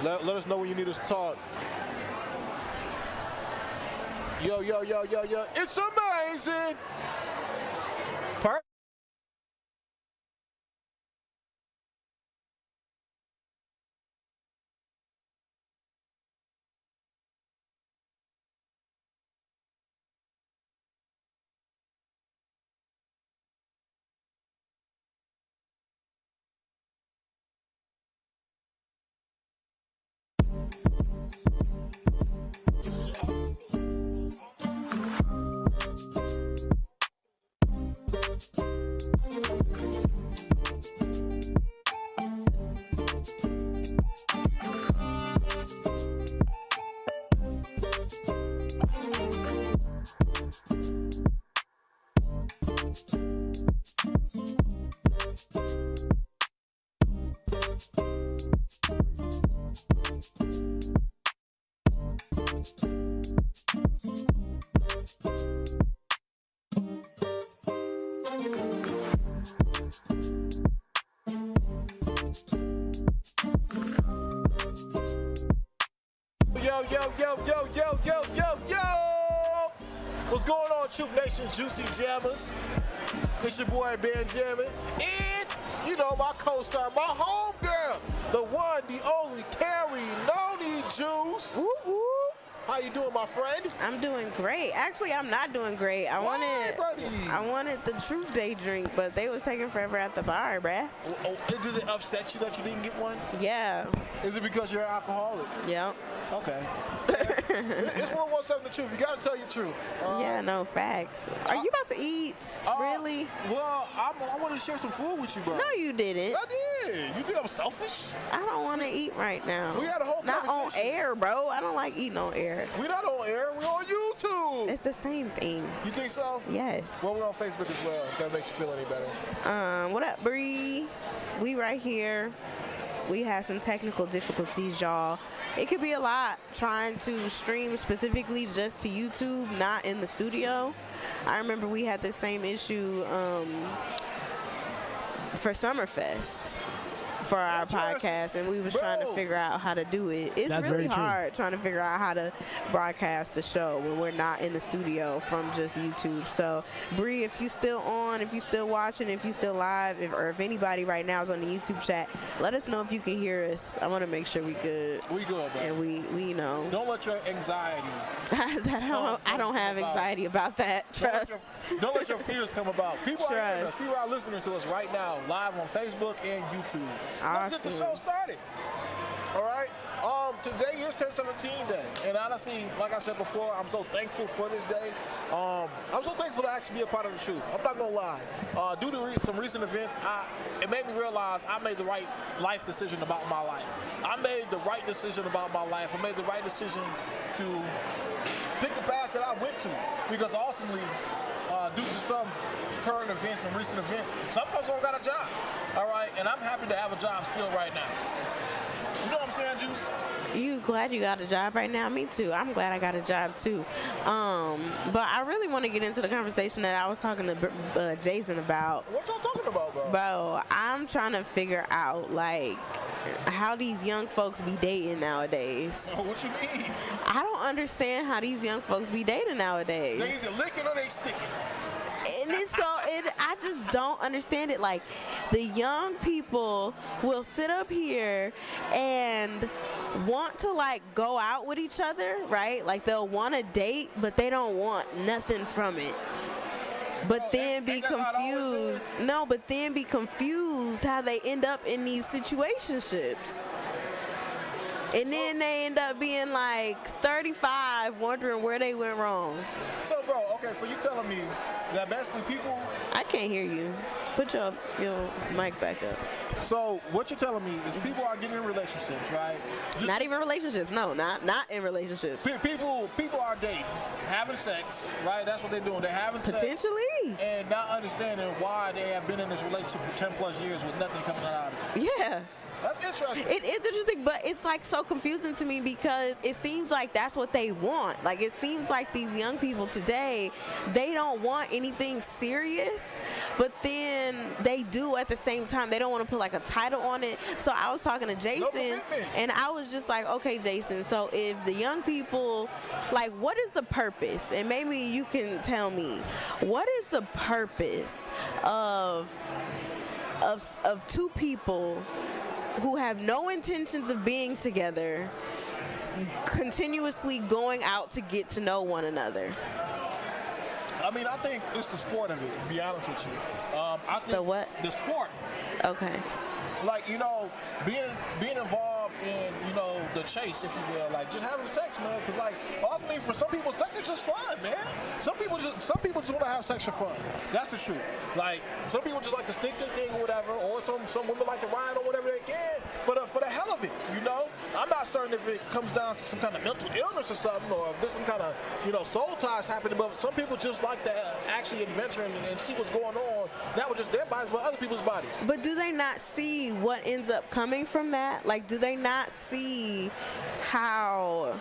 Let us know when you need us to talk. Yo. It's amazing. Yo. What's going on, Truth Nation Juicy Jammers? It's your boy Ben Jammin. And, you know, my co-star, my homegirl, the one, the only, Carrie Noni Juice. Woo-woo. How you doing, my friend? I'm doing great. Actually, I'm not doing great. I wanted the Truth Day drink, but they was taking forever at the bar, bruh. Oh, does it upset you that you didn't get one? Yeah. Is it because you're an alcoholic? Yep. Okay. It's 117 The Truth. You got to tell your truth. Yeah, no, facts. Are you about to eat? Really? Well, I want to share some food with you, bro. No, you didn't. I did. You think I'm selfish? I don't want to eat right now. We had a whole Not on conversation. air, bro. I don't like eating on air. We're not on air. We're on YouTube. It's the same thing. You think so? Yes. Well, we're on Facebook as well, if that makes you feel any better. What up, Bree? We right here. We had some technical difficulties, y'all. It could be a lot trying to stream specifically just to YouTube, not in the studio. I remember we had the same issue for Summerfest for our podcast, and we was trying to figure out how to do it. It's really hard trying to figure out how to broadcast the show when we're not in the studio from just YouTube. So, Bree, if you still on, if you still watching, if you still live, or if anybody right now is on the YouTube chat, let us know if you can hear us. I want to make sure we good. We good, bro. And we know. Don't let your anxiety. I don't have anxiety about that. Trust. Don't let your fears come about. People are listening to us right now, live on Facebook and YouTube. Awesome. Let's get the show started. All right. Today is 10/17 day, and honestly, like I said before, I'm so thankful for this day. I'm so thankful to actually be a part of the truth. I'm not gonna lie. Due to some recent events, it made me realize I made the right life decision about my life. I made the right decision about my life. I made the right decision to pick the path that I went to, because ultimately, due to some current events and recent events, some folks don't got a job. All right, and I'm happy to have a job still right now. You know what I'm saying, Juice? You glad you got a job right now? Me too. I'm glad I got a job too. But I really want to get into the conversation that I was talking to Jason about. What y'all talking about, bro? Bro, I'm trying to figure out, like, how these young folks be dating nowadays. What you mean? I don't understand how these young folks be dating nowadays. They either licking or they sticking. And I just don't understand it. Like, the young people will sit up here and want to, like, go out with each other, right? Like, they'll want to date, but they don't want nothing from it. But then be confused. No, but then be confused how they end up in these situationships. And then they end up being like 35, wondering where they went wrong. So, bro, okay, so you telling me that basically people... I can't hear you. Put your mic back up. So, what you're telling me is people are getting in relationships, right? Not even relationships. No, not in relationships. People are dating, having sex, right? That's what they're doing. They're having sex. Potentially. And not understanding why they have been in this relationship for 10 plus years with nothing coming out of it. Yeah. That's interesting. It is interesting, but it's like so confusing to me because it seems like that's what they want. Like it seems like these young people today, they don't want anything serious, but then they do at the same time. They don't want to put like a title on it. So I was talking to Jason, and I was just like, okay, Jason, so if the young people, like, what is the purpose? And maybe you can tell me, what is the purpose of two people who have no intentions of being together continuously going out to get to know one another? I mean, I think it's the sport of it, to be honest with you. I think the what? The sport. Okay. Like, you know, being involved in, you know, the chase, if you will, like just having sex, man. Because like, ultimately, for some people, sex is just fun, man. Some people just want to have sex for fun. That's the truth. Like, some people just like to stick their thing or whatever, or some women like to ride or whatever they can for the hell of it, you know. I'm not certain if it comes down to some kind of mental illness or something, or if there's some kind of, you know, soul ties happening. But some people just like to actually adventure and see what's going on. Not with just their bodies, but other people's bodies. But do they not see what ends up coming from that? Like, do they not see how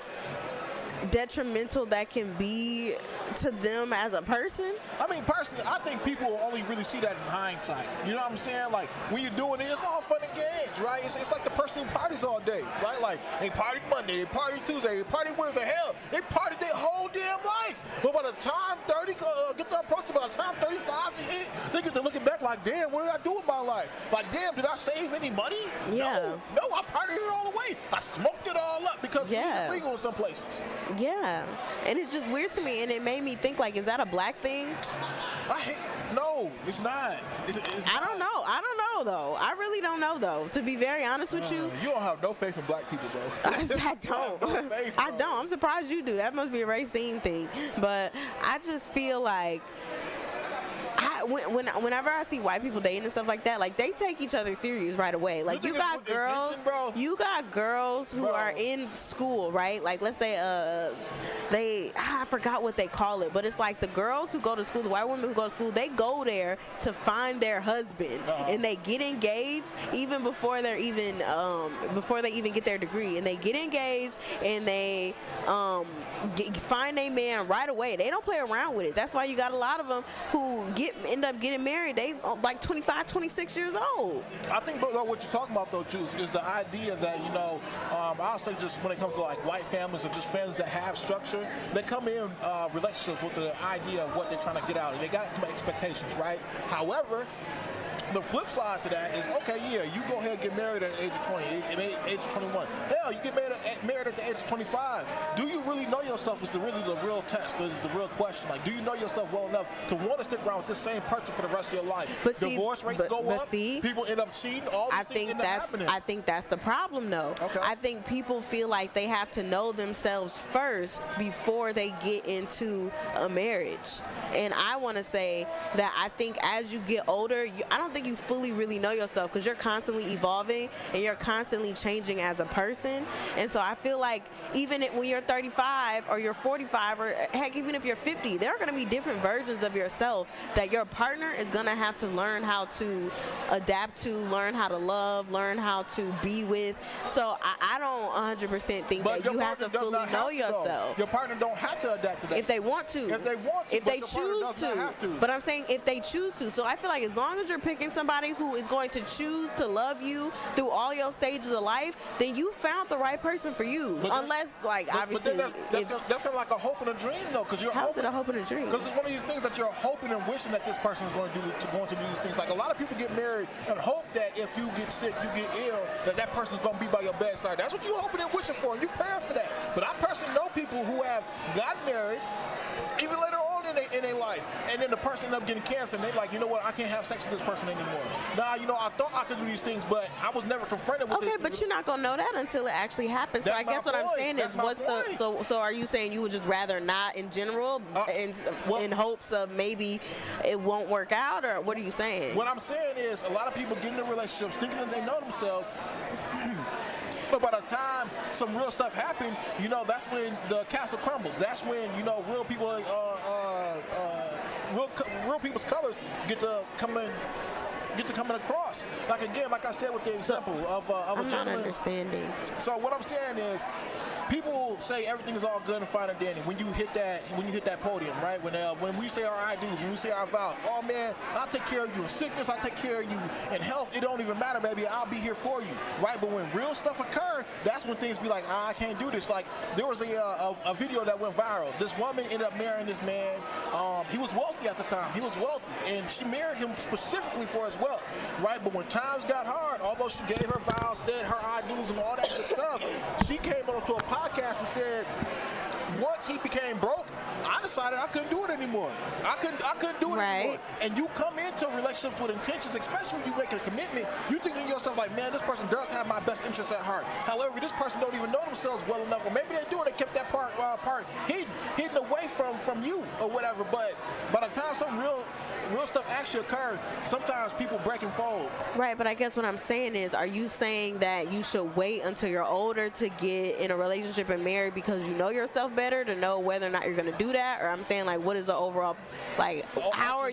detrimental that can be to them as a person? I mean, personally, I think people will only really see that in hindsight. You know what I'm saying? Like, when you're doing it, it's all fun and games, right? It's like the person who parties all day, right? Like, they party Monday, they party Tuesday, they party Wednesday. Hell, they party their whole damn life. But by the time 30 get to approach, by the time 35 hit, they get to looking back like, damn, what did I do with my life? Like, damn, did I save any money? Yeah. No, I partied it all away. I smoked it all up because it's legal in some places. Yeah. And it's just weird to me, and it made me think, like, is that a black thing? No, it's not. I don't know, though. I really don't know, though. To be very honest with you. You don't have no faith in black people, bro. I don't. No faith, I don't. I'm surprised you do. That must be a Racine thing. But I just feel like whenever I see white people dating and stuff like that, like they take each other serious right away. Like you got girls who are in school, right? Like let's say I forgot what they call it, but it's like the girls who go to school, the white women who go to school, they go there to find their husband, and they get engaged even before they even get their degree, and they get engaged and they find a man right away. They don't play around with it. That's why you got a lot of them who end up getting married. They like 25, 26 years old. I think what you're talking about though, Juice, is the idea that, you know, I'll say just when it comes to like white families or just families that have structure, they come in relationships with the idea of what they're trying to get out, and they got some expectations, right? However, the flip side to that is, okay, yeah, you go ahead and get married at the age of 20, age of 21. Hell, you get married at the age of 25. Do you really know yourself is the real test, is the real question. Like, do you know yourself well enough to want to stick around with this same person for the rest of your life? But divorce rates go up, people end up cheating, all these things end up happening. I think that's the problem, though. Okay. I think people feel like they have to know themselves first before they get into a marriage. And I want to say that I think as you get older, I don't think you fully really know yourself because you're constantly evolving and you're constantly changing as a person. And so I feel like even when you're 35 or you're 45 or heck, even if you're 50, there are going to be different versions of yourself that your partner is going to have to learn how to adapt to, learn how to love, learn how to be with. So I don't 100% think that you have to fully know yourself. Your partner don't have to adapt to that. If they want to. If they choose to. But I'm saying if they choose to. So I feel like as long as you're picking somebody who is going to choose to love you through all your stages of life, then you found the right person for you. Unless, like, obviously. But then that's kind of like a hope and a dream, though. How's it a hope and a dream? Because it's one of these things that you're hoping and wishing that this person is going to do these things. Like, a lot of people get married and hope that if you get sick, you get ill, that person's going to be by your bedside. That's what you're hoping and wishing for, and you praying for that. But I personally know people who have gotten married, even later on in their life, and then the person ended up getting cancer, and they're like, you know what, I can't have sex with this person anymore. Now, you know, I thought I could do these things, but I was never confronted with this. Okay, but you're not gonna know that until it actually happens. So I guess what I'm saying is, so are you saying you would just rather not in general, in hopes of maybe it won't work out, or what are you saying? What I'm saying is, a lot of people get into relationships thinking that they know themselves. But by the time some real stuff happens, you know, that's when the castle crumbles. That's when, you know, real people, real people's colors get to come in get to coming across. Like again, like I said with the example of a I'm not gentleman. understanding. So what I'm saying is, people say everything is all good and fine and dandy when you hit that podium, right? When we say our I do's, when we say our vows, oh man, I'll take care of you in sickness, I'll take care of you in health. It don't even matter, baby. I'll be here for you, right? But when real stuff occur, that's when things be like, I can't do this. Like there was a video that went viral. This woman ended up marrying this man. He was wealthy at the time. He was wealthy, and she married him specifically for his wealth, right? But when times got hard, although she gave her vows, said her I do's and all that good stuff, she came onto a podcast and said, once he became broke, I decided I couldn't do it anymore. I couldn't do it anymore. And you come into relationships with intentions, especially when you make a commitment, you think to yourself like, man, this person does have my best interests at heart. However, this person don't even know themselves well enough, or maybe they do, and they kept that part hidden away from you or whatever. But by the time some real stuff actually occurs, sometimes people break and fold. Right, but I guess what I'm saying is, are you saying that you should wait until you're older to get in a relationship and marry because you know yourself better to know whether or not you're going to do that? Or I'm saying, like, what is the overall, like, how are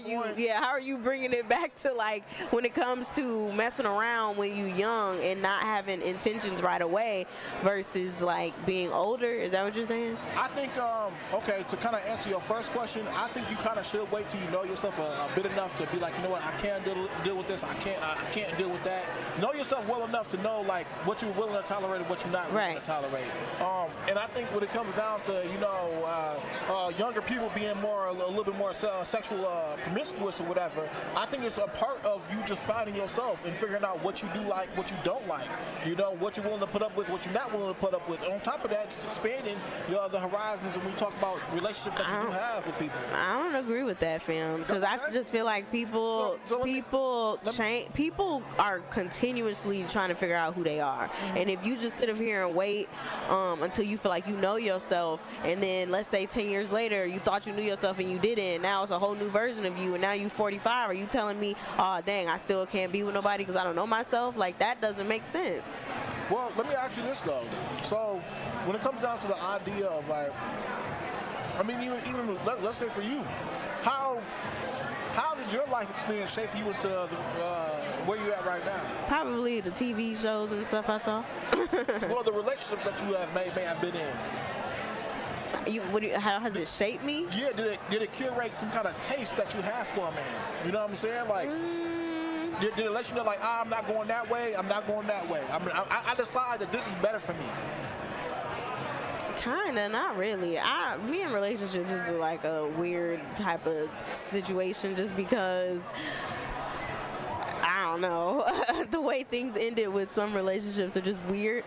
you bringing it back to, like, when it comes to messing around when you're young and not having intentions right away versus, like, being older? Is that what you're saying? I think, okay, to kind of answer your first question, I think you kind of should wait till you know yourself a bit enough to be like, you know what, I can't deal with this, I can't deal with that. Know yourself well enough to know, like, what you're willing to tolerate and what you're not willing to tolerate. And I think when it comes down to, you know, younger people being a little bit more sexual promiscuous or whatever, I think it's a part of you just finding yourself and figuring out what you do like, what you don't like, you know, what you're willing to put up with, what you're not willing to put up with. On top of that, just expanding the horizons, and we talk about relationships that you do have with people. I don't agree with that, fam, because I just feel like people are continuously trying to figure out who they are. And if you just sit up here and wait until you feel like you know yourself, and then let's say 10 years later you thought you knew yourself and you didn't, now it's a whole new version of you, and now you 45, are you telling me, oh dang, I still can't be with nobody because I don't know myself? Like, that doesn't make sense. Well, let me ask you this though. So when it comes down to the idea of, like, I mean, even let's say for you, how did your life experience shape you into where you're at right now? Probably the TV shows and stuff I saw. Well, the relationships that you have may have been in. How has it shaped me? Yeah, did it curate some kind of taste that you have for a man? You know what I'm saying? Like, did it let you know, like, I'm not going that way, I'm not going that way. I decide that this is better for me. Kinda, not really. Me in relationships is like a weird type of situation, just because I don't know. The way things ended with some relationships are just weird.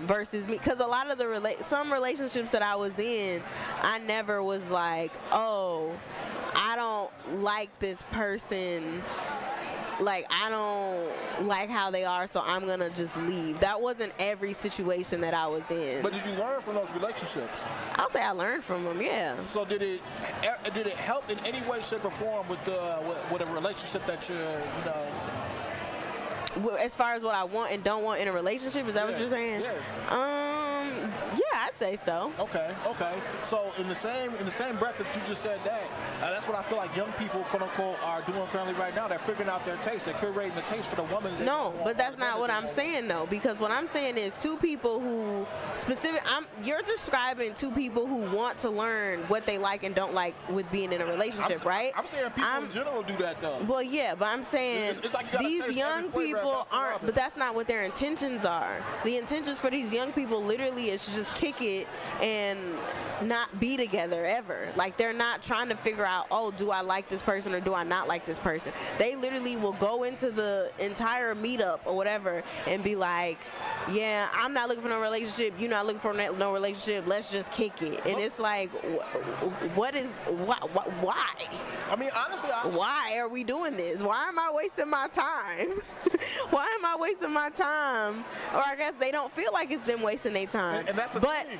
Versus me, because a lot of some relationships that I was in, I never was like, oh, I don't like this person. Like, I don't like how they are, so I'm gonna just leave. That wasn't every situation that I was in. But did you learn from those relationships? I'll say I learned from them, yeah. So did it help in any way, shape, or form with a relationship that you know? As far as what I want and don't want in a relationship, is that what you're saying? Yeah, I'd say so. Okay. So in the same breath that you just said that, that's what I feel like young people, quote unquote, are doing currently right now. They're figuring out their taste. They're curating the taste for the woman. No, but that's not what I'm saying though, because what I'm saying is two people who you're describing two people who want to learn what they like and don't like with being in a relationship, right? I'm saying people in general do that though. Well, yeah, but I'm saying it's like these young people aren't, but that's not what their intentions are. The intentions for these young people literally is to just kick it and not be together ever. Like, they're not trying to figure out, oh, do I like this person or do I not like this person? They literally will go into the entire meetup or whatever and be like, yeah, I'm not looking for no relationship, you're not looking for no relationship, let's just kick it. And it's like, why? I mean, honestly, why are we doing this? Why am I wasting my time? Why am I wasting my time? Or I guess they don't feel like it's them wasting their time. And that's the but thing.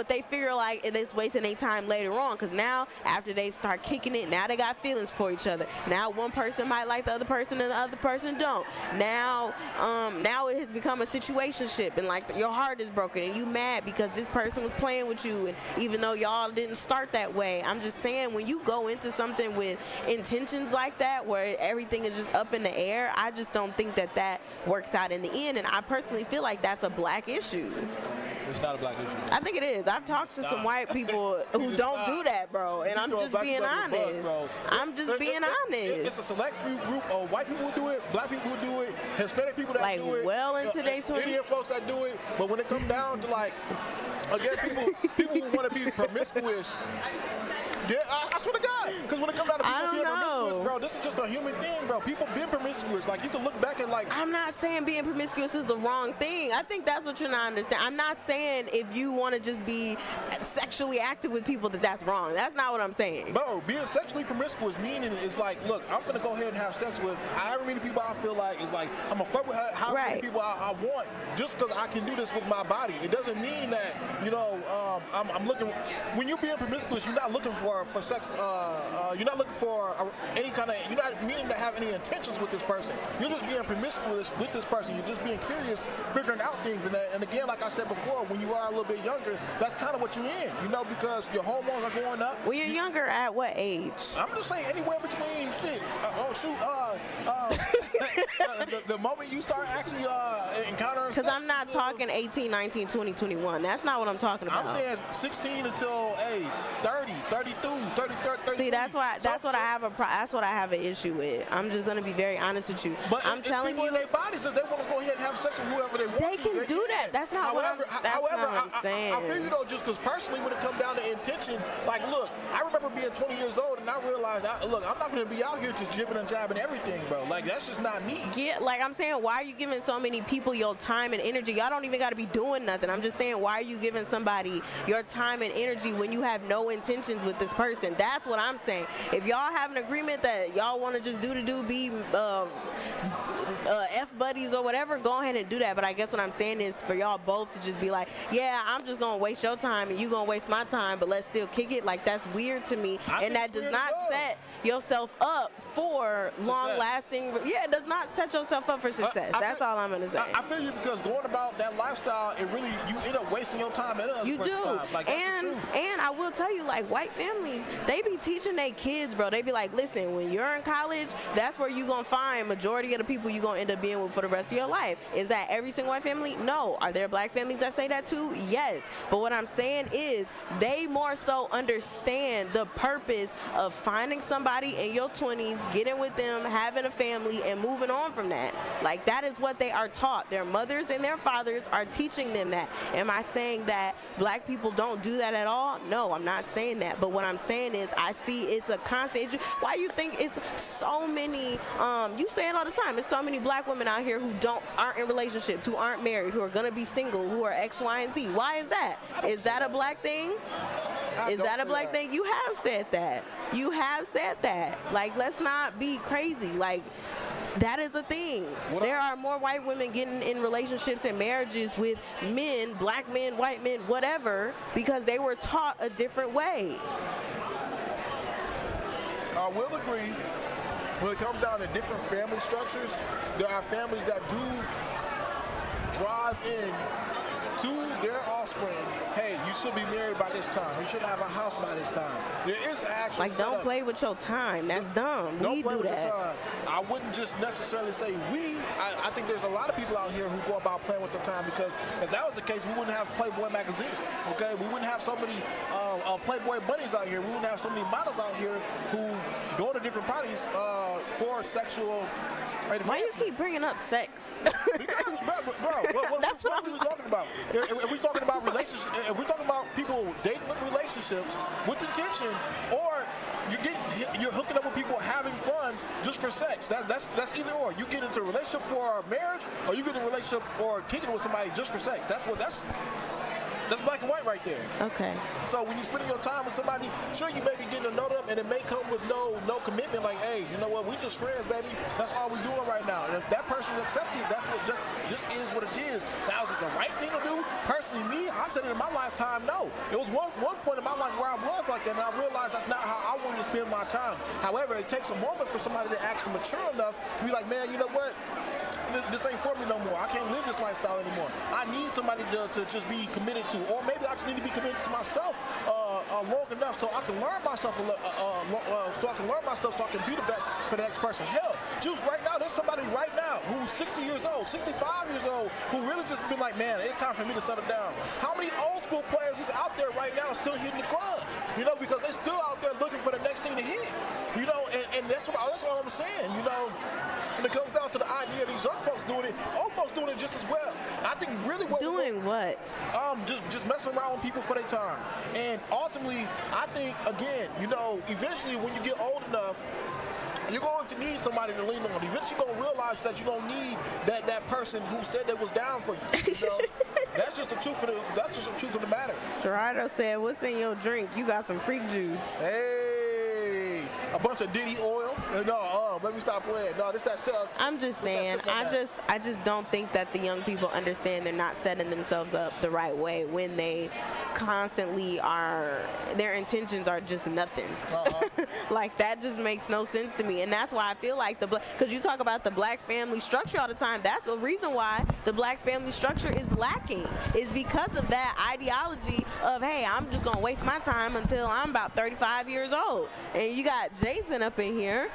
they figure you're like, it's wasting their time later on, because now after they start kicking it, now they got feelings for each other. Now one person might like the other person and the other person don't. Now it has become a situationship, and like your heart is broken and you mad because this person was playing with you, and even though y'all didn't start that way. I'm just saying, when you go into something with intentions like that, where everything is just up in the air, I just don't think that that works out in the end, and I personally feel like that's a black issue. It's not a black issue. I think it is. I've talked to some white people who don't do that, bro, and I'm just being honest. I'm just being honest. It's a select few group of white people who do it, black people who do it, Hispanic people that like do it, well into their 20s. Indian folks that do it. But when it comes down to like, again, people who want to be promiscuous. Yeah, I swear to God. Because when it comes down to people being promiscuous, bro, this is just a human thing, bro. People being promiscuous. Like, you can look back and like... I'm not saying being promiscuous is the wrong thing. I think that's what you're not understanding. I'm not saying if you want to just be sexually active with people that that's wrong. That's not what I'm saying. Bro, being sexually promiscuous meaning is like, look, I'm going to go ahead and have sex with however many people I feel like. It's like, I'm going to fuck with however many people I want just because I can do this with my body. It doesn't mean that, you know, I'm looking... When you're being promiscuous, you're not looking for sex, you're not looking for any kind of, you're not meaning to have any intentions with this person. You're just being promiscuous with this person. You're just being curious, figuring out things. And again, like I said before, when you are a little bit younger, that's kind of what you're in, you know, because your hormones are going up. When you're younger, at what age? I'm just saying anywhere between the moment you start actually encountering because I'm not talking 18, 19, 20, 21. That's not what I'm talking about. I'm saying 16 until 30, 32, 30, 30. See, that's what I have an issue with. I'm just gonna be very honest with you. But I'm telling you, in their bodies, if they want to go ahead and have sex with whoever they want, they can do that. That's not what I'm saying. I feel you though, just because personally, when it comes down to intention, like, look, I remember being 20 years old and I realized, look, I'm not gonna be out here just jibbing and jabbing everything, bro. Like, that's just not me. Yeah, like I'm saying, why are you giving so many people your time and energy? Y'all don't even got to be doing nothing. I'm just saying, why are you giving somebody your time and energy when you have no intentions with this person? That's what I'm saying. If y'all have an agreement that y'all want to just be F buddies or whatever, go ahead and do that. But I guess what I'm saying is for y'all both to just be like, yeah, I'm just going to waste your time and you going to waste my time, but let's still kick it. Like, that's weird to me. And that does not set yourself up for long-lasting. Yeah, it does not set yourself up for success. That's all I'm going to say. I feel you, because going about that lifestyle, it really, you end up wasting your time and other person's time. Like, and I will tell you, like, white families, they be teaching their kids, bro. They be like, listen, when you're in college, that's where you're going to find majority of the people you're going to end up being with for the rest of your life. Is that every single white family? No. Are there black families that say that too? Yes. But what I'm saying is they more so understand the purpose of finding somebody in your 20s, getting with them, having a family, and moving on from that. Like, that is what they are taught. Their mothers and their fathers are teaching them that. Am I saying that black people don't do that at all? No, I'm not saying that. But what I'm saying is I see it's a constant issue. Why you think it's so many, you say it all the time, it's so many black women out here who aren't in relationships, who aren't married, who are going to be single, who are X, Y, and Z. Why is that? Is that a black thing? Is that a black thing? You have said that. You have said that. Like, let's not be crazy. Like, that is a thing. There are more white women getting in relationships and marriages with men, black men, white men, whatever, because they were taught a different way. I will agree. When it comes down to different family structures, there are families that do drive in to their offspring, hey, you should be married by this time. You should have a house by this time. There is actual like, don't play with your time. That's dumb. We do that. I wouldn't just necessarily say we. I think there's a lot of people out here who go about playing with their time, because if that was the case, we wouldn't have Playboy magazine. Okay, we wouldn't have so many Playboy bunnies out here. We wouldn't have so many models out here who go to different parties for sexual. Why you keep bringing up sex? Because, bro, that's what we're talking about. If we're talking about relationships, if we're talking about people dating with relationships with intention, or you're hooking up with people having fun just for sex. That's either or. You get into a relationship for marriage, or you get in a relationship or kicking it with somebody just for sex. That's black and white right there. Okay. So when you're spending your time with somebody, sure, you may be getting to know them, and it may come with no commitment. Like, hey, you know what? We just friends, baby. That's all we're doing right now. And if that person accepts you, that's what just is what it is. Now, is it the right thing to do? Personally, me, I said it in my lifetime, no. It was one point in my life where I was like that, and I realized that's not how I wanted to spend my time. However, it takes a moment for somebody to actually mature enough to be like, man, you know what? This ain't for me no more. I can't live this lifestyle anymore. I need somebody to just be committed to, or maybe I just need to be committed to myself long enough so I can learn myself, so I can be the best for the next person. Hell, Juice, right now, there's somebody right now who's 60 years old, 65 years old, who really just been like, man, it's time for me to settle down. How many old school players is out there right now still hitting the club? You know, because they're still out there looking for the next thing to hit. You know, and that's what I'm saying. You know, when it comes down to the idea of these young folks doing it, old folks doing it just as well. I think really what doing what? Just messing around with people for their time. And ultimately, I think again, you know, eventually when you get old enough, you're going to need somebody to lean on. Eventually, you're going to realize that you're going to need that person who said they was down for you. You know? That's just the truth of the matter. Gerardo said, "What's in your drink? You got some freak juice." Hey, a bunch of Diddy oil. No, let me stop playing. No, this that sucks. I'm just saying, I just don't think that the young people understand they're not setting themselves up the right way when they constantly their intentions are just nothing. Like, that just makes no sense to me. And that's why I feel like because you talk about the black family structure all the time, that's the reason why the black family structure is lacking, is because of that ideology of, hey, I'm just gonna waste my time until I'm about 35 years old. And you got Jason up in here.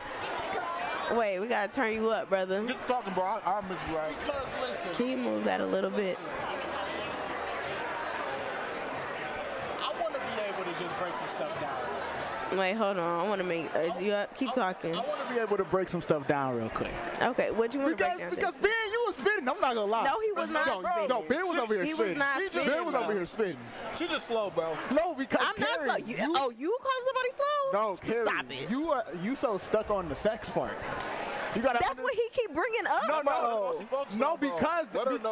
Wait, we gotta turn you up, brother. Get to talking, bro. I'll miss you, right? Because listen, can you move that a little bit? I want to be able to just break some stuff down. Wait, hold on. I want to make. You up? Keep talking. I want to be able to break some stuff down real quick. Okay, what you want to break down? Because Ben, you was spitting. I'm not gonna lie. No, he was not spitting. No, Ben was over here He spitting. was not spitting. Ben was over here spitting. She just slow, bro. No, because I'm not slow. You call somebody slow? No, Carrie, Stop it. You so stuck on the sex part. You gotta. That's what he keep bringing up. No, because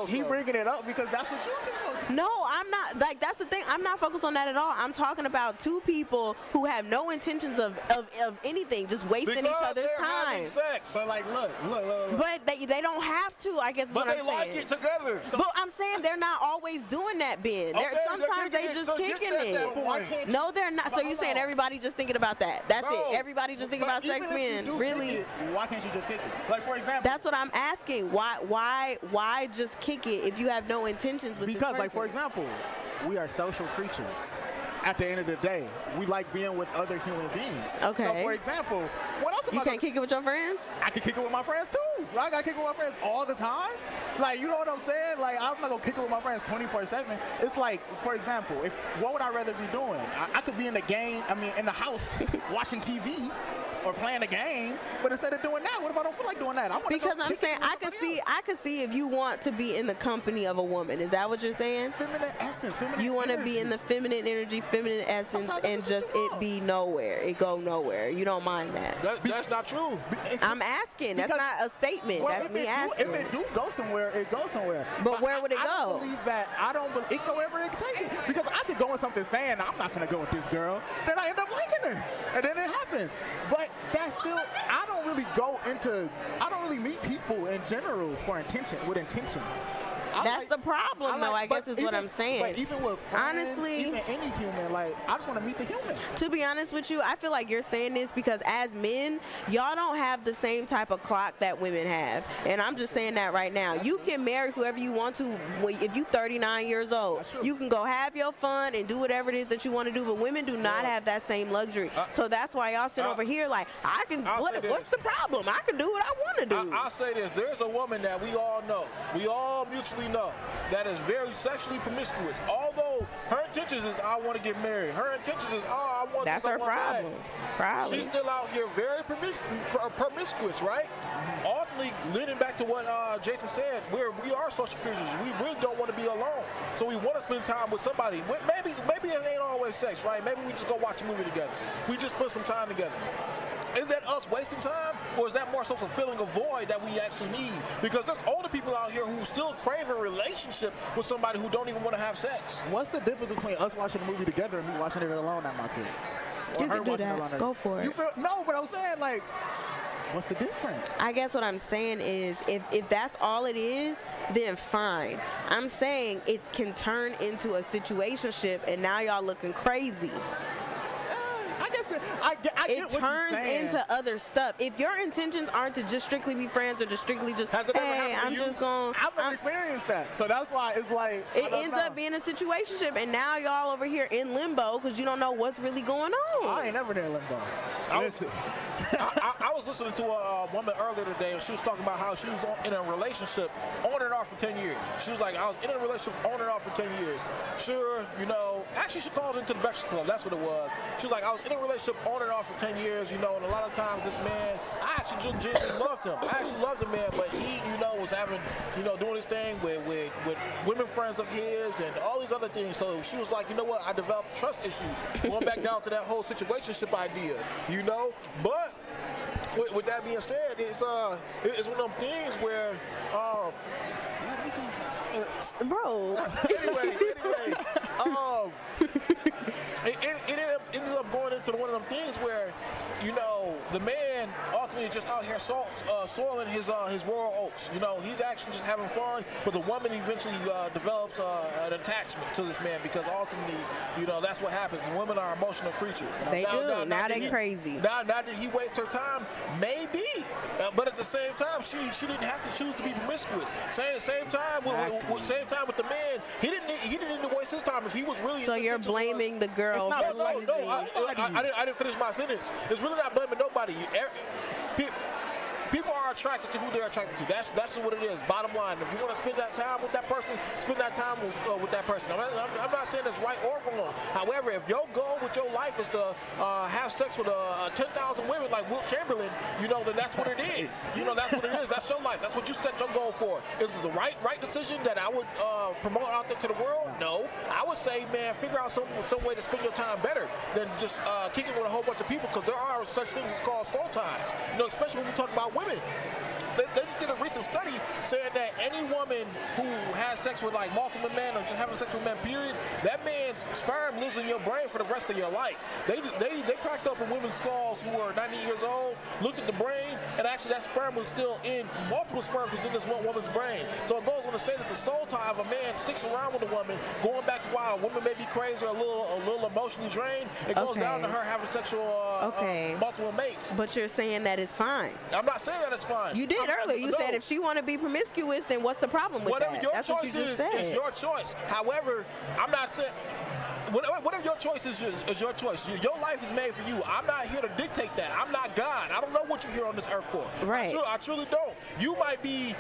he bringing it up because that's what you keep. No, I'm not. Like, that's the thing. I'm not focused on that at all. I'm talking about two people who have no intentions of anything, just wasting each other's time. Sex. But like, look. But they don't have to. I guess. But what they I'm like saying. it together. But I'm saying they're not always doing that, Ben. Okay, sometimes they just kicking it. No, they're not. So you're saying everybody just thinking about that? That's it. Everybody just thinking about sex, Ben. Really? Why can't you just kick it? Like, for example. That's what I'm asking. Why just kick it if you have no intentions with this person? Because, like, for example, we are social creatures. At the end of the day, we like being with other human beings. Okay. So, for example, what else? You can't kick it with your friends? I can kick it with my friends too. I gotta kick it with my friends all the time. Like, you know what I'm saying? Like, I'm not gonna kick it with my friends 24/7. It's like, for example, what would I rather be doing? I could be in the house watching TV. Or playing a game, but instead of doing that, what if I don't feel like doing that? Because I'm saying I could see if you want to be in the company of a woman. Is that what you're saying? Feminine essence, feminine. You want to be in the feminine energy, feminine essence, and just it be nowhere. It go nowhere. You don't mind that. That's not true. I'm asking. That's not a statement. That's me asking. If it do go somewhere, it goes somewhere. But where would it go? I don't believe that. I don't believe it go wherever it can take it. Because I could go in something saying I'm not gonna go with this girl, then I end up liking her, and then it happens. But that's still, I don't really meet people in general with intentions. That's the problem, though, I guess is what I'm saying. But even with friends, honestly, even any human, like, I just want to meet the human. To be honest with you, I feel like you're saying this because as men, y'all don't have the same type of clock that women have. And I'm just saying that right now. You can marry whoever you want to. If you're 39 years old, you can go have your fun and do whatever it is that you want to do. But women do not have that same luxury. So that's why y'all sit over here like, what's the problem? I can do what I want to do. I'll say this. There's a woman that we all know. We all mutually know that is very sexually promiscuous. Although her intentions is I want to get married. Her intentions is I want. That's her problem. Probably. She's still out here very promiscuous, right? Ultimately, leading back to what Jason said, we are social creatures. We really don't want to be alone. So we want to spend time with somebody. Maybe it ain't always sex, right? Maybe we just go watch a movie together. We just put some time together. Is that us wasting time, or is that more so fulfilling a void that we actually need? Because there's older people out here who still crave a relationship with somebody who don't even want to have sex. What's the difference between us watching a movie together and me watching it alone at my crib? You can do that. Go for it. No, but I'm saying, like, What's the difference? I guess what I'm saying is if that's all it is, then fine. I'm saying it can turn into a situationship and now y'all looking crazy. I guess I get It what you're turns saying. into other stuff. If your intentions aren't to just strictly be friends or just strictly just, Has it ever hey, happened I'm to you? just going. I've never experienced that, so that's why it's like It ends up being a situationship, and now y'all over here in limbo because you don't know what's really going on. I ain't never in limbo. Listen, I was listening to a woman earlier today, and she was talking about how she was in a relationship on and off for 10 years. She was like, I was in a relationship on and off for 10 years. Sure, actually she called into the Breakfast Club. That's what it was. She was like, I was in a relationship on and off for 10 years, and a lot of times this man, I actually genuinely loved him. I actually loved the man, but he, was having, doing his thing with women friends of his and all these other things. So she was like, you know what? I developed trust issues. Going back down to that whole situationship idea, But with that being said, it's one of them things where, Bro. anyway, it ended up going into one of them things where, the man ultimately just out here soiling his royal oats. He's actually just having fun, but the woman eventually develops an attachment to this man because ultimately, that's what happens. Women are emotional creatures. They do. Now they're crazy. Now did he waste her time? Maybe, but at the same time, she didn't have to choose to be promiscuous. Same time with the man, he didn't need to waste his time if he was really. So you're blaming the girl. It's not for blaming I didn't finish my sentence. It's really not blaming nobody. People are attracted to who they're attracted to. That's just what it is. Bottom line. If you want to spend that time with that person, spend that time with that person. I'm not saying it's right or wrong. However, if your goal with your life is to have sex with 10,000 women like Wilt Chamberlain, then that's what it is. That's what it is. That's your life. That's what you set your goal for. Is it the right decision that I would promote out there to the world? No. I would say, man, figure out some way to spend your time better than just kicking with a whole bunch of people, because there are such things as called soul ties. Especially when we talk about women. They just did a recent study saying that any woman who has sex with multiple men or just having sex with men, period, that man's sperm lives in your brain for the rest of your life. They cracked open women's skulls who were 90 years old, looked at the brain, and actually that sperm was still in, multiple sperms was in this one woman's brain. So it goes on to say that the soul tie of a man sticks around with a woman, going back to why a woman may be crazy or a little emotionally drained. It goes down to her having sexual multiple mates. But you're saying that it's fine. I'm not saying that it's fine. You did earlier. You said if she want to be promiscuous, then what's the problem with Whatever that? your That's choice what you just said. is your choice. However, I'm not saying. Whatever your choice is your choice. Your life is made for you. I'm not here to dictate that. I'm not God. I don't know what you're here on this earth for. Right. I truly don't. You might be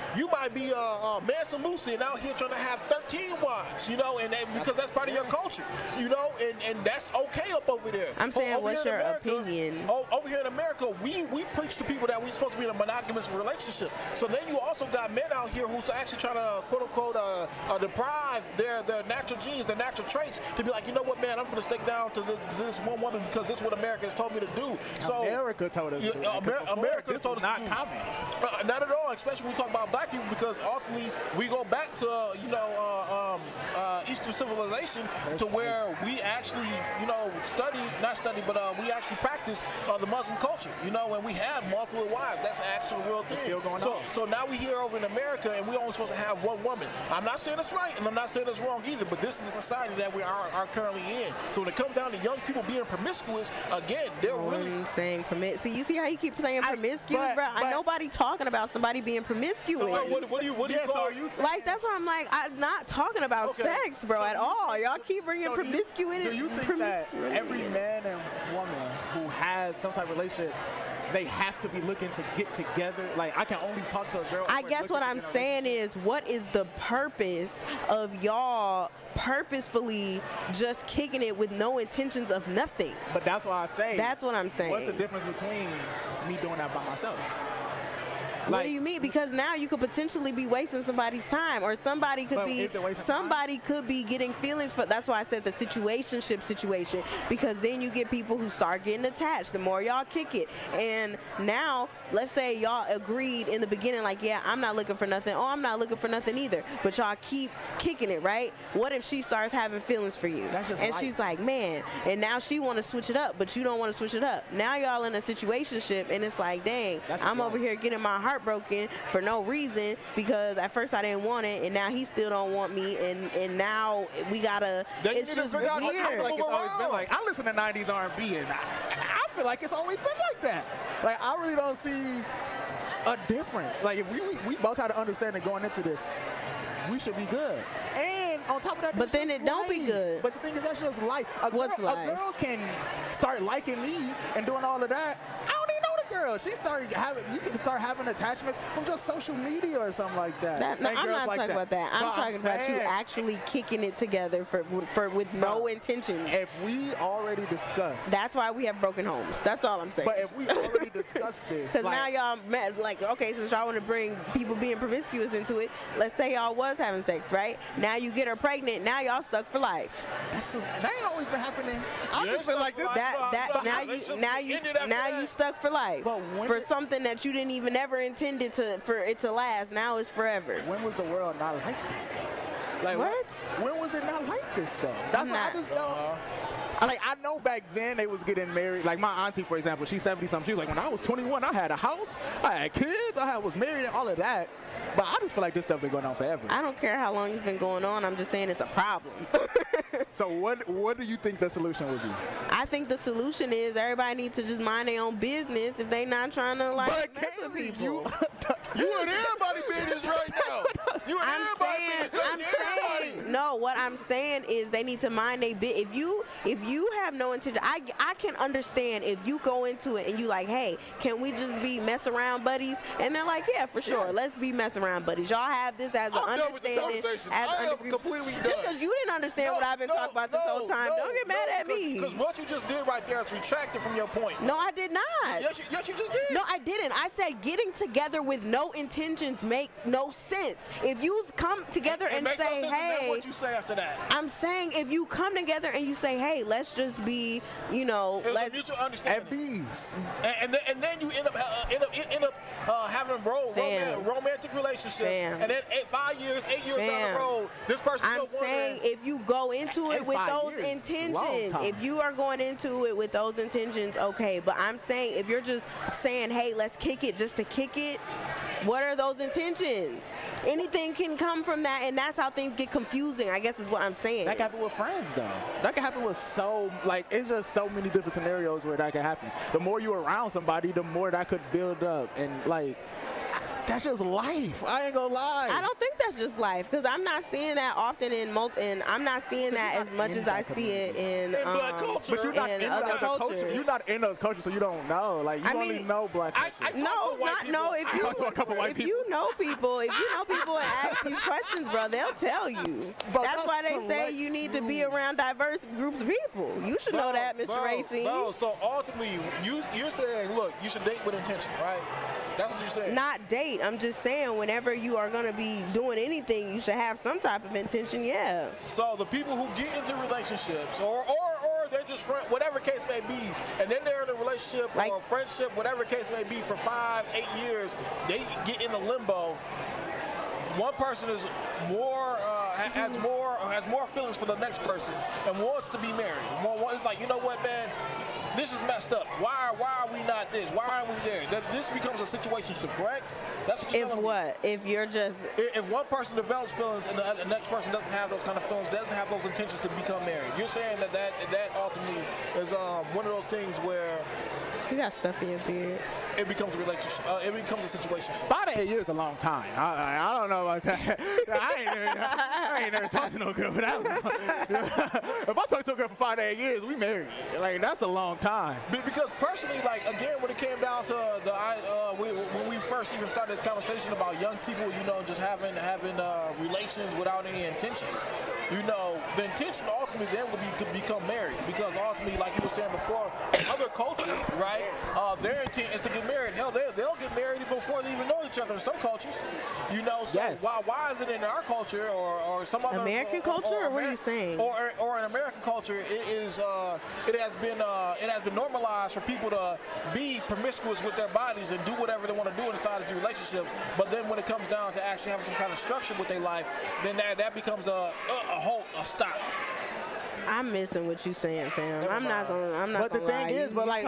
Mansa Musa and out here trying to have 13 wives, and because that's part of your culture, and that's okay up over there. I'm saying, what's your opinion? Over here in America, we preach to people that we're supposed to be in a monogamous relationship. So then you also got men out here who's actually trying to quote unquote deprive their natural genes, their natural traits, to be like, you know what, man, I'm going to stick down to this one woman because this is what America has told me to do. So America told us to do it. America told us not to do. common. Not at all, especially when we talk about black people, because ultimately we go back to Eastern civilization to where we actually we actually practice the Muslim culture, and we have multiple wives. That's an actual real thing. Still going on. So now we here over in America, and we're only supposed to have one woman. I'm not saying it's right, and I'm not saying it's wrong either, but this is the society that we are currently in. So when it comes down to young people being promiscuous, again, they're really saying See, you see how you keep saying promiscuous, bro? I nobody talking about somebody being promiscuous. So what do you call you saying? Like, that's why I'm like, I'm not talking about sex, bro, at all. Y'all keep bringing promiscuity. Do you think that every man and woman who has some type of relationship, they have to be looking to get together? Like, I can only talk to a girl. I guess what I'm saying is, what is the purpose of y'all purposefully just kicking it with no intentions of nothing? But that's why I say. That's what I'm saying. What's the difference between me doing that by myself? What do you mean? Because now you could potentially be wasting somebody's time, or somebody could be getting feelings for. That's why I said the situationship situation, because then you get people who start getting attached. The more y'all kick it, and now let's say y'all agreed in the beginning, like, yeah, I'm not looking for nothing. Oh, I'm not looking for nothing either. But y'all keep kicking it, right? What if she starts having feelings for you, and she's like, man, and now she want to switch it up, but you don't want to switch it up. Now y'all in a situationship, and it's like, dang, I'm over here getting my heart broken for no reason, because at first I didn't want it, and now he still don't want me, and now we gotta. It's just weird. I feel like it's always been like, I listen to 90s R&B, and I feel like it's always been like that. Like, I really don't see a difference. Like, if we both had to understand that going into this, we should be good. And on top of that, but then it don't be good. But the thing is, that's just life. A girl can start liking me and doing all of that. I don't even know the girl. You can start having attachments from just social media or something like that. No, I'm not talking about that. I'm talking about you actually kicking it together for with no intention. If we already discussed, that's why we have broken homes. That's all I'm saying. But if we already discussed this, because now y'all like, okay, since y'all want to bring people being promiscuous into it, let's say y'all was having sex, right? Now you get her pregnant. Now y'all stuck for life. That ain't always been happening. I just feel like this. Now you stuck for life for something that you didn't even ever intended for it to last. Now it's forever. When was the world not like this though? Like what? When was it not like this though? That's what I just don't. Like, I know back then they was getting married. Like, my auntie, for example, she's 70-something. She was like, when I was 21, I had a house, I had kids, was married and all of that. But I just feel like this stuff been going on forever. I don't care how long it's been going on. I'm just saying it's a problem. So what do you think the solution would be? I think the solution is everybody needs to just mind their own business if they not trying to, like, mess with people. You in everybody's business right now. You in everybody's business. No, what I'm saying is they need to mind their bit. If you have no intention, I can understand if you go into it and you like, hey, can we just be mess around buddies? And they're like, yeah, for sure, let's be mess around buddies. Y'all have this as an understanding. I am completely done. Just because you didn't understand what I've been talking about this whole time, don't get mad at me. Because what you just did right there is retracted from your point. No, I did not. Yes, you just did. No, I didn't. I said getting together with no intentions make no sense. If you come together and say, no hey, what you say after that? I'm saying if you come together and you say, hey, let's just be, let's mutual understanding. Bees. And then you end up having a romantic relationship, and then 8 years down the road, this person. I'm saying if you go into it with those intentions, if you are going into it with those intentions, okay. But I'm saying if you're just saying, hey, let's kick it just to kick it, what are those intentions? Anything can come from that, and that's how things get confusing, I guess is what I'm saying. That can happen with friends, though. That can happen with it's just so many different scenarios where that can happen. The more you're around somebody, the more that could build up, and that's just life. I ain't gonna lie. I don't think that's just life, because I'm not seeing that often and I'm not seeing that as much as I see it in black culture. But you're not in other cultures. You're not in those cultures, so you don't know. Like, you only know black culture. If you talk to a couple white people. You know people, and ask these questions, bro, they'll tell you. That's why they say you need to be around diverse groups of people. You should know that, Mr. Racine. So ultimately, you're saying, look, you should date with intention, right? That's what you're saying. Not date. I'm just saying whenever you are going to be doing anything, you should have some type of intention, yeah. So the people who get into relationships or they're just friends, whatever case may be, and then they're in a relationship or a friendship, whatever case may be, for 5-8 years, they get in a limbo. One person is has more feelings for the next person and wants to be married. It's like, you know what, man? This is messed up. Why are we not this? Why aren't we there? This becomes a situationship, correct? That's what you're telling me. If you're just... If one person develops feelings and the next person doesn't have those kind of feelings, doesn't have those intentions to become married, you're saying that ultimately is one of those things where... You got stuff in your beard. It becomes a relationship. It becomes a situationship. 5 to 8 years is a long time. I don't know about that. I ain't never talked to no girl, but I don't know. If I talk to a girl for 5 to 8 years, we married. Like, that's a long time. Because personally, like, again, when it came down to when we first even started this conversation about young people, just having relations without any intention. The intention ultimately then would be to become married, because ultimately, like you were saying before, in other cultures, right, their intent is to get married. Hell, they'll get married even before they even know each other in some cultures. You know, so Yes. why is it in our culture or some other American culture, or what are you saying? Or in American culture, it has been normalized for people to be promiscuous with their bodies and do whatever they want to do inside of these relationships. But then when it comes down to actually having some kind of structure with their life, then that becomes a stop. I'm missing what you saying, fam. Never I'm not mind. gonna But the lie. thing is, but like-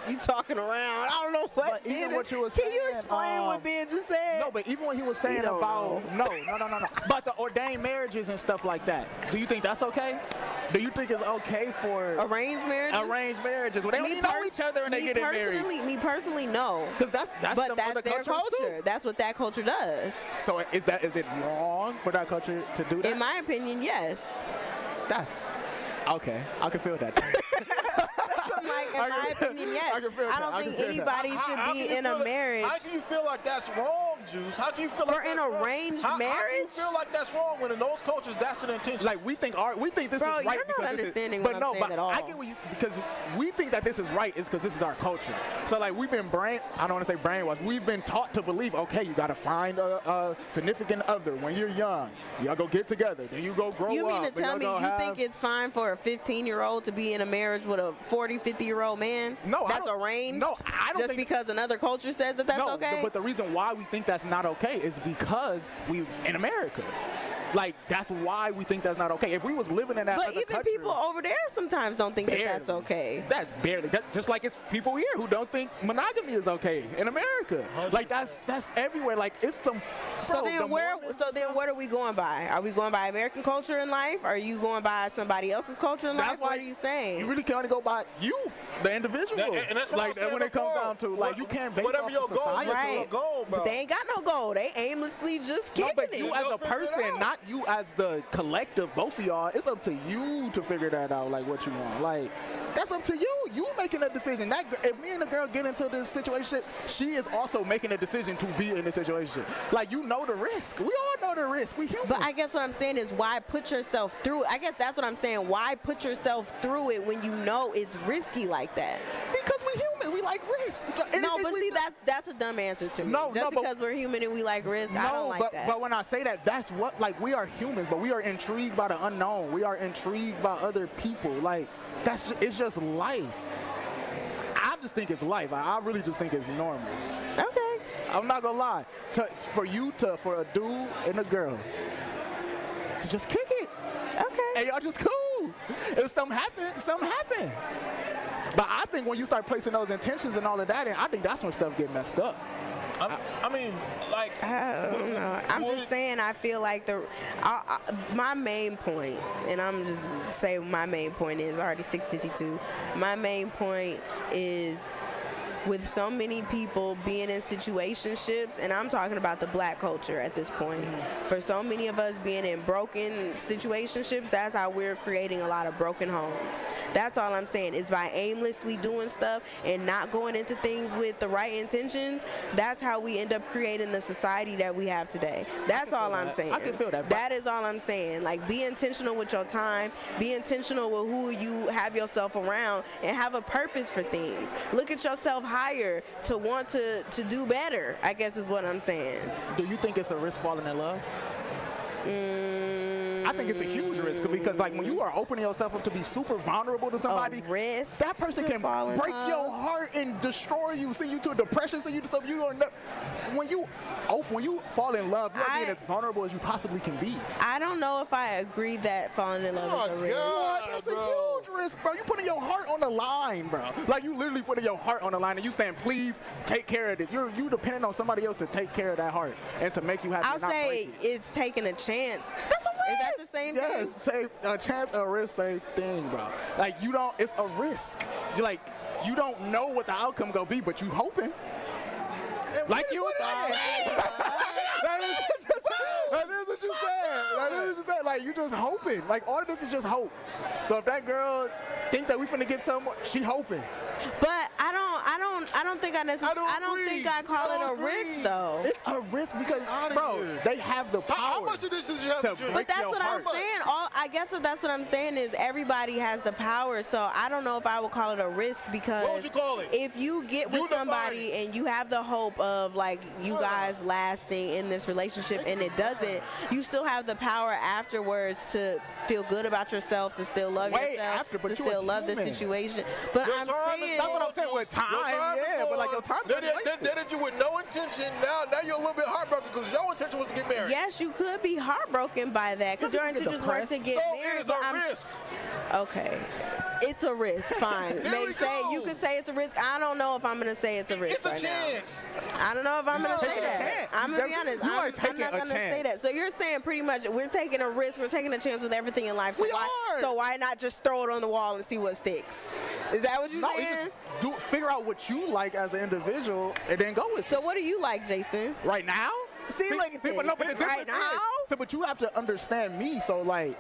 you talking around. I don't know what. But even Ben- what you was Can you saying, explain what Ben just said? No, but even what he was saying don't about no, about the ordained marriages and stuff like that. Do you think that's okay? Do you think it's okay for Arranged marriages. arranged marriages when they don't even know each other and they get married? Me personally, no. Because that's But some that's other their cultures culture. too. That's what that culture does. So is it wrong for that culture to do that? In my opinion, yes. That's okay. I can feel that. Like, in my opinion, yes. I can feel I that. don't I think can feel that. anybody should be in a marriage. How do you feel like that's wrong, Juice? How do you feel like For an that's wrong? arranged How do you marriage? feel like that's wrong when in those cultures that's an intention? Like we think this Bro, is right you're not because understanding this what is, I'm but saying no, at but all. I get what you because we think that this is right is because this is our culture. So like we've been I don't want to say brainwashed. We've been taught to believe, okay, you got to find a significant other when you're young. Y'all go get together, then you go grow You up. mean to and tell y'all me go you have- think it's fine for a 15-year-old to be in a marriage with a 40, 50-year-old man? No, I that's don't- arranged. no, I don't just think- because another culture says that that's no, okay. but the reason why we think that's not okay is because we in America. Like that's why we think that's not okay. If we was living in that But other even country, people over there sometimes don't think that that's barely. okay. That's barely. Just like it's people here who don't think monogamy is okay in America. Like that's everywhere. Like it's some. So bro, then the where? Mormons So and then stuff, what are we going by? Are we going by American culture in life? Are you going by somebody else's culture in life? That's why What are you saying? You really can only go by you, the individual. And that's what like I'm saying when it comes before. down to like you can't base Whatever off your of goal is, society. Right. Right. goal, bro. But they ain't got no goal. They aimlessly just No, kicking but it. you You as go a figure it person, out. not you as the collective, both of y'all, it's up to you to figure that out, like what you want. Like, that's up to you. You making a decision. If me and the girl get into this situation, she is also making a decision to be in the situation. Like, you know the risk. We all know the risk. We human. But I guess what I'm saying is why put yourself through it? I guess that's what I'm saying. Why put yourself through it when you know it's risky like that? Because we human. We like risk. No, Anything but we see, do- that's a dumb answer to me. No, Just no, but- because we're human and we like risk, I don't like that. But when I say that, that's what, like, we are humans, but we are intrigued by the unknown. We are intrigued by other people. Like, it's just life. I just think it's life. I really just think it's normal. Okay. I'm not gonna lie. For a dude and a girl to just kick it. Okay. And y'all just cool. If something happen. But I think when you start placing those intentions and all of that in, I think that's when stuff get messed up. I mean, like, I don't know. I'm just saying I feel like my main point, and I'm just saying my main point is already 6:52. My main point is with so many people being in situationships, and I'm talking about the black culture at this point. For so many of us being in broken situationships, that's how we're creating a lot of broken homes. That's all I'm saying is by aimlessly doing stuff and not going into things with the right intentions, that's how we end up creating the society that we have today. That's all I'm saying. I can feel that. That is all I'm saying. Like, be intentional with your time, be intentional with who you have yourself around, and have a purpose for things. Look at yourself higher to want to do better, I guess is what I'm saying. Do you think it's a risk falling in love? I think it's a huge risk because, like, when you are opening yourself up to be super vulnerable to somebody, risk that person to can fall in break love? your heart and destroy you, send you to a depression, send you to something you don't know. When you fall in love, you're being as vulnerable as you possibly can be. I don't know if I agree that falling in love is a risk. What? That's a huge risk, bro. You putting your heart on the line, bro. Like, you literally putting your heart on the line and you saying, please take care of this. You depending on somebody else to take care of that heart and to make you happy. I'll and not say break it. it's taking a chance. That's a risk. Is that the same thing? Yes, same a chance, a risk, same thing, bro. Like, it's a risk. You don't know what the outcome gonna be, but you hoping. Like you were saying. That is what you said. Like, you just hoping. Like, all of this is just hope. So if that girl think that we finna get somewhere, she hoping. But I I don't think I necessarily. I don't think I call it a risk though. It's a risk because, bro, they have the power. How much of this did you have to drink? But that's what I'm saying. I guess that's what I'm saying is everybody has the power. So I don't know if I would call it a risk because What would you call it? if you get with somebody and you have the hope of like you guys lasting in this relationship and it doesn't, you still have the power afterwards to feel good about yourself, to still love yourself, to still love the situation. But I'm saying that's what I'm saying with time. Yeah, but like your time. They did you with no intention. Now you're a little bit heartbroken because your intention was to get married. yes, you could be heartbroken by that because your intentions were to get married. So it is a risk. Okay. It's a risk, fine. You could say it's a risk. I don't know if I'm gonna say it's a risk. It's a chance. I don't know if I'm gonna say that. I'm gonna be honest. I'm not gonna say that. So you're saying pretty much we're taking a risk, we're taking a chance with everything in life. So why not just throw it on the wall and see what sticks? Is that what you're saying? Figure out what you like as an individual and then go with it. So what do you like, Jason? Right now? See, look at this. Right now? But you have to understand me. So, like,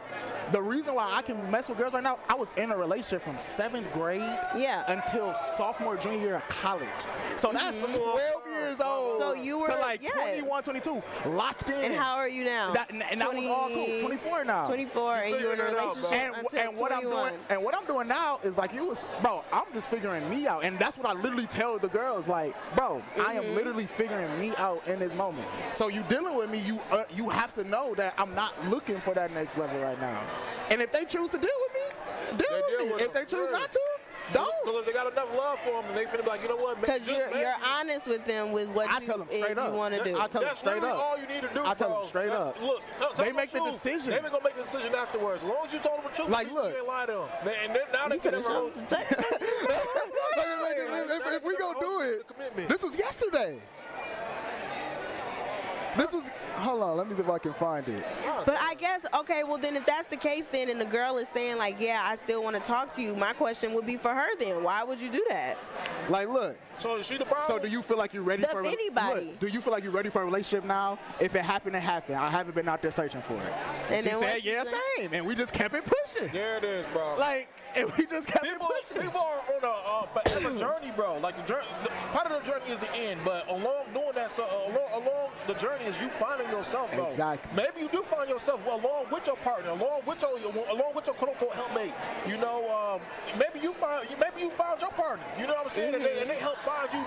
the reason why I can mess with girls right now, I was in a relationship from 7th grade until sophomore, junior year of college. So that's 12 years old. So you were to like 21, 22, locked in. And how are you now? That was all cool. 24 now. 24, and you're in a relationship until 21. What I'm doing now is like bro, I'm just figuring me out. And that's what I literally tell the girls, like, bro, I am literally figuring me out in this moment. So you dealing with me, you have to know that I'm not looking for that next level right now. And if they choose to deal with me, deal with me. If they choose not to, don't. Because if they got enough love for them, and they finna be like, you know what? Because you're honest with them with what you want to do. I tell them straight up. All you need to do. I tell them straight up. Look, they make the decision. They ain't gonna make the decision afterwards. As long as you told them the truth, like, look, you ain't lie to them. And now they can never. If we gonna do it, this was yesterday. Hold on, let me see if I can find it. But I guess, okay, well then if that's the case then and the girl is saying like, yeah, I still want to talk to you, my question would be for her then. Why would you do that? Like, look. So is she the problem? So do you feel like you're ready for anybody? Look, do you feel like you're ready for a relationship now? If it happened, it happened. I haven't been out there searching for it. And she said, yeah, same. And we just kept it pushing. There it is, bro. Like, and we just kept it pushing. People are on a forever journey, bro. Like part of the journey is the end, but along doing that, so along the journey is you finding yourself, bro. Exactly. Maybe you do find yourself along with your partner, along with your quote unquote helpmate. You know, maybe you found your partner. You know what I'm saying? And they help find you.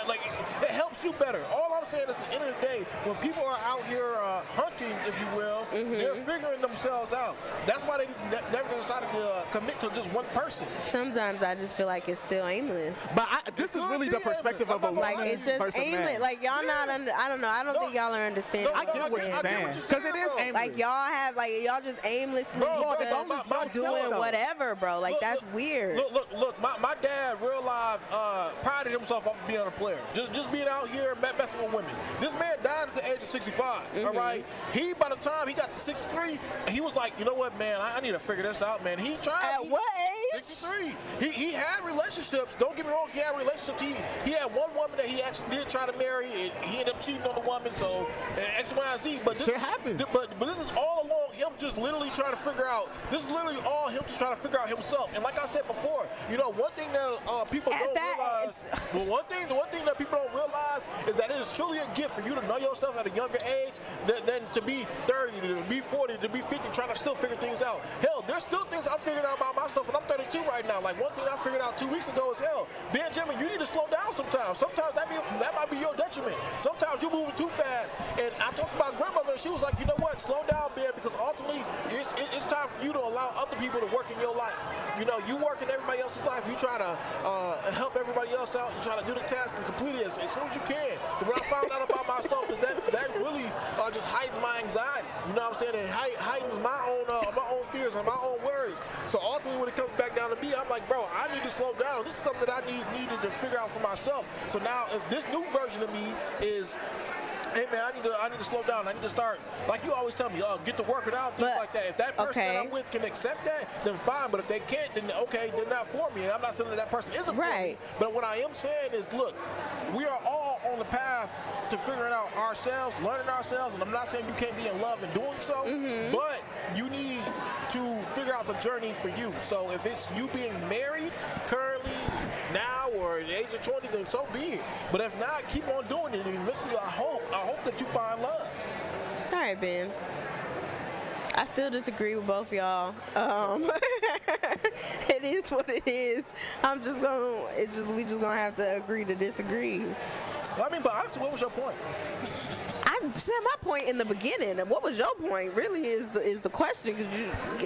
Like it helps you better. All I'm saying is, at the end of the day, when people are out here hunting, if you will, they're figuring themselves out. That's why they never decided to commit to just one person. Sometimes I just feel like it's still aimless. But this is really the perspective of a like it's just aimless. Like y'all not under. I don't know. I don't think y'all are understanding. I get what you're saying because it is aimless. Like y'all just aimlessly doing whatever, bro. Like that's weird. Look. My dad, real life, prided himself off of being a player. Just being out here messing with women. This man died at the age of 65. All right. By the time he got to 63, he was like, you know what, man, I need to figure this out, man. He tried. At what age? 63. He had relationships. Don't get me wrong. He had relationships. He had one woman that he actually did try to marry. He ended up cheating on the woman. So X, Y, and Z. But this happens. But this is all along him just literally trying to figure out. This is literally all him just trying to figure out himself. And like I said before, you know, one thing that people don't realize. Well, one thing that people don't realize is that it is truly a gift for you to know yourself at a younger age than to be 30, to be 40, to be 50, trying to still figure things out. Hell, there's still things I'm figuring out about myself, and I'm 32 right now. Like, one thing I figured out 2 weeks ago is, hell, Jammin, you need to slow down sometimes. Sometimes that might be your detriment. Sometimes you're moving too fast. And I talked to my grandmother, and she was like, you know what, slow down, Ben, because ultimately it's time for you to allow other people to work in your life. You know, you work in everybody else's life. You try to help everybody else out. You try to do the task and complete it as soon as you can. But what I found out about myself is that really just heightens my anxiety. You know what I'm saying? It heightens my own fears and my own worries. So ultimately, when it comes back down to me, I'm like, bro, I need to slow down. This is something that I needed to figure out for myself. So now, if this new version of me is, hey man, I need to slow down. I need to start, like you always tell me, get to working out, things like that. If that person that I'm with can accept that, then fine. But if they can't, then okay, they're not for me. And I'm not saying that person isn't for me. But what I am saying is, look, we are all on the path to figuring out ourselves, learning ourselves. And I'm not saying you can't be in love in doing so, but you need to figure out the journey for you. So if it's you being married currently now, or or at the age of 20, then so be it. But if not, keep on doing it. And eventually, I hope that you find love. All right, Ben. I still disagree with both y'all. It is what it is. We just gonna have to agree to disagree. Well, I mean, but honestly, what was your point? I said my point in the beginning. What was your point? Really is the question, because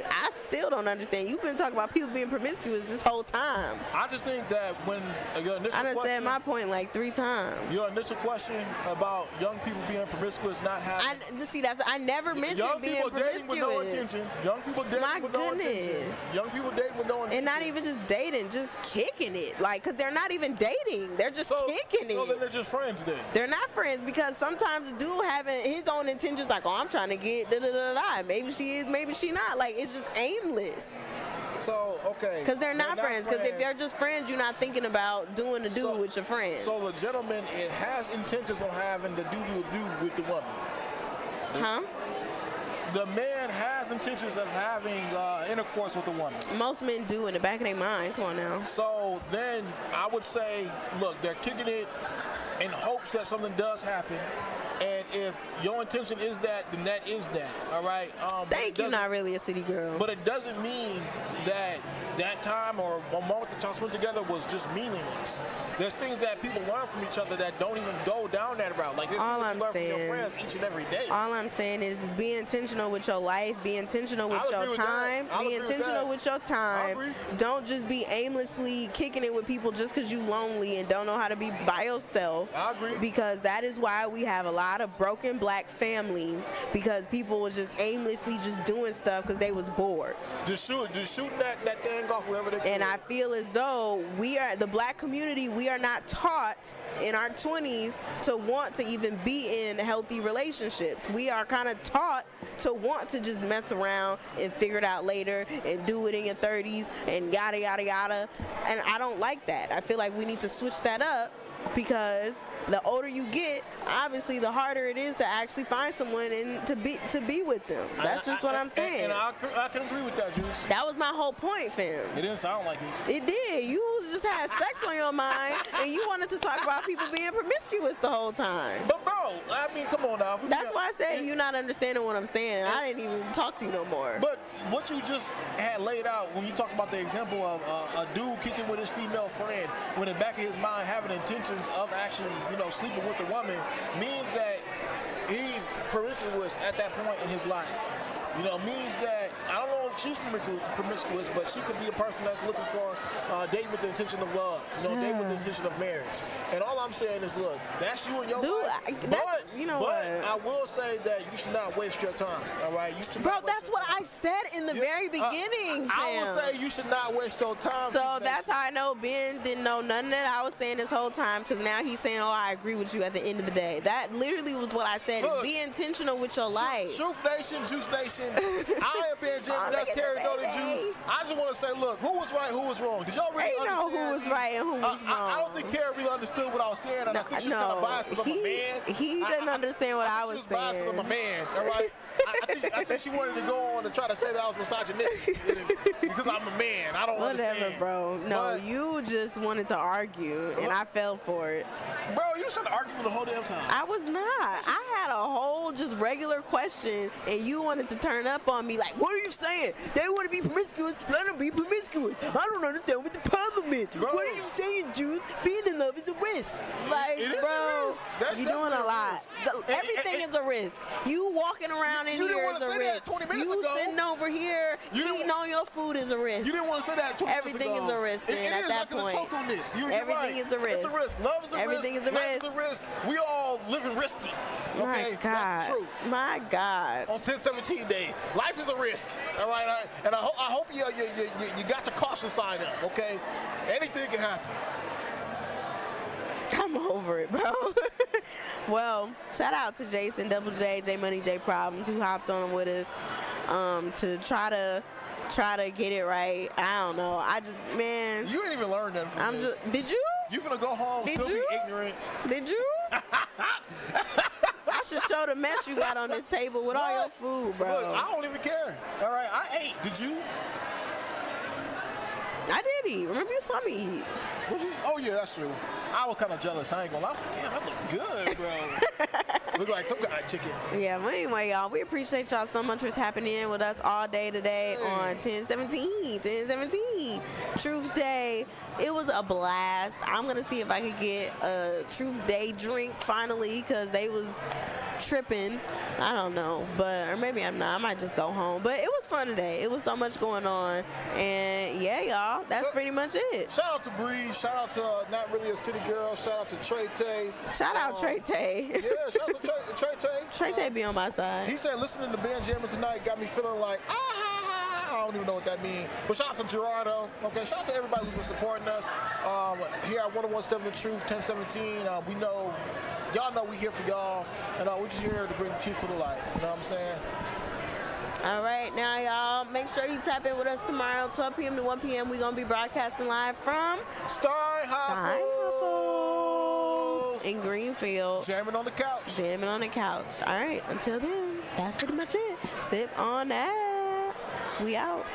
I still don't understand. You've been talking about people being promiscuous this whole time. I just think that when your initial I done question, said my point like 3 times. your initial question about young people being promiscuous, not having. I never mentioned young being people dating with no promiscuous. intention. Young people dating My with no intention. goodness. Young people dating with no intention. And not even just dating, just kicking it. Like, because they're not even dating. They're just kicking So it. then they're just friends then. They're not friends, because sometimes the dude having his own intentions, like, oh, I'm trying to get da-da-da-da. Maybe she is, maybe she not. Like, it's just aimless. So, okay. Because they're not friends. Because if they're just friends, you're not thinking about doing the do with your friends. So the gentleman, it has intentions on having the do with the woman. Huh? The man has intentions of having intercourse with the woman. Most men do in the back of their mind. Come on now. So then I would say, look, they're kicking it in hopes that something does happen. And if your intention is that, then that is that. All right. Thank you. Not really a city girl. But it doesn't mean that that time or a moment that y'all spent together was just meaningless. There's things that people learn from each other that don't even go down that route. Like, all I'm you learn saying, from your friends each and every day. All I'm saying is be intentional with your life. Be intentional with your time. Be intentional with your time. Don't just be aimlessly kicking it with people just because you lonely and don't know how to be by yourself. I agree. Because that is why we have a lot of broken black families, because people was just aimlessly just doing stuff because they was bored. Just shooting that thing off wherever they And I feel as though we are, the black community, we are not taught in our 20s to want to even be in healthy relationships. We are kind of taught to want to just mess around and figure it out later and do it in your 30s and yada, yada, yada. And I don't like that. I feel like we need to switch that up, because the older you get, obviously the harder it is to actually find someone and to be with them. That's just what I'm saying. And I can agree with that, Juice. That was my whole point, fam. It didn't sound like it. It did. You just had sex on your mind, and you wanted to talk about people being promiscuous the whole time. But bro, I mean, come on now. That's why I said you're not understanding what I'm saying. I didn't even talk to you no more. But what you just had laid out when you talk about the example of a dude kicking with his female friend, when in the back of his mind having intentions of actually, sleeping with the woman, means that he's promiscuous at that point in his life. Means that, I don't know if she's promiscuous, but she could be a person that's looking for dating with the intention of love, dating with the intention of marriage. And all I'm saying is, look, that's you and your life. But I will say that you should not waste your time, all right? Bro, that's what I said in the very beginning, I will say you should not waste your time. So that's how I know Ben didn't know none that I was saying this whole time, because now he's saying, oh, I agree with you at the end of the day. That literally was what I said. Look, be intentional with your life. Truth Nation, Juice Nation. I am Ben Jammin. That's Carrie Go to Juice. I just want to say, look, who was right, who was wrong? Did y'all really understand? Who was right and who was wrong. I don't think Carrie really understood what I was saying, and I think she was kind of biased because I'm a man. He didn't understand what I was saying. Biased because I'm a man, all right? I think she wanted to go on and try to say that I was misogynistic because I'm a man. I don't understand. Whatever, bro. No, you just wanted to argue, and I fell for it. Bro, you was trying to argue the whole damn time. I was not. I had a whole just regular question, and you wanted to turn up on me like, what are you saying? They want to be promiscuous. Let them be promiscuous. I don't understand what the problem is. Bro. What are you saying, Jude? Being in love is a risk. Like, bro, you're doing a lot. Everything is a risk. You walking around in here is a risk. You sitting over here eating on your food is a risk. You didn't want to say that 20 minutes ago. Everything is a risk then at that point. Everything is a risk. It's a risk. Love is a risk. Everything is a risk. Life is a risk. We all living risky. Okay? My God. That's the truth. My God. On 10/17 day, life is a risk. All right. And I hope you got your caution sign up. Okay. Anything can happen. I'm over it, bro. Well, shout out to Jason, Double J, J Money, J Problems, who hopped on with us to try to get it right. I don't know. Man. You ain't even learned nothing from this. Did you? You finna go home still be ignorant. Did you? I should show the mess you got on this table with all your food, bro. Look, I don't even care. All right, I ate. Did you? I did eat. Remember you saw me eat. Would you? Oh yeah, that's true. I was kind of jealous. I ain't gonna lie. I was like, damn, that look good, bro. Look like some kind of chicken. Yeah, but anyway, y'all, we appreciate y'all so much for tapping in with us all day today on 10/17, Truth Day. It was a blast. I'm going to see if I could get a Truth Day drink finally because they was tripping. I don't know, or maybe I'm not. I might just go home. But it was fun today. It was so much going on. And yeah, y'all, that's pretty much it. Shout out to Bree. Shout out to Not Really a City Girl. Shout out to Trey Tay. Shout out Trey Tay. Yeah, shout out to Trey Tay. Trey Tay be on my side. He said listening to Ben Jammin tonight got me feeling like, I don't even know what that means. But shout out to Gerardo. Okay, shout out to everybody who's been supporting us. Here at 101.7 The Truth, 1017. We know, y'all know we here for y'all. And we're just here to bring the truth to the light. You know what I'm saying? All right, now, y'all, make sure you tap in with us tomorrow, 12 p.m. to 1 p.m. We're going to be broadcasting live from Steinhoffels in Greenfield. Jammin on the couch. Jamming on the couch. All right, until then, that's pretty much it. Sip on that. We out.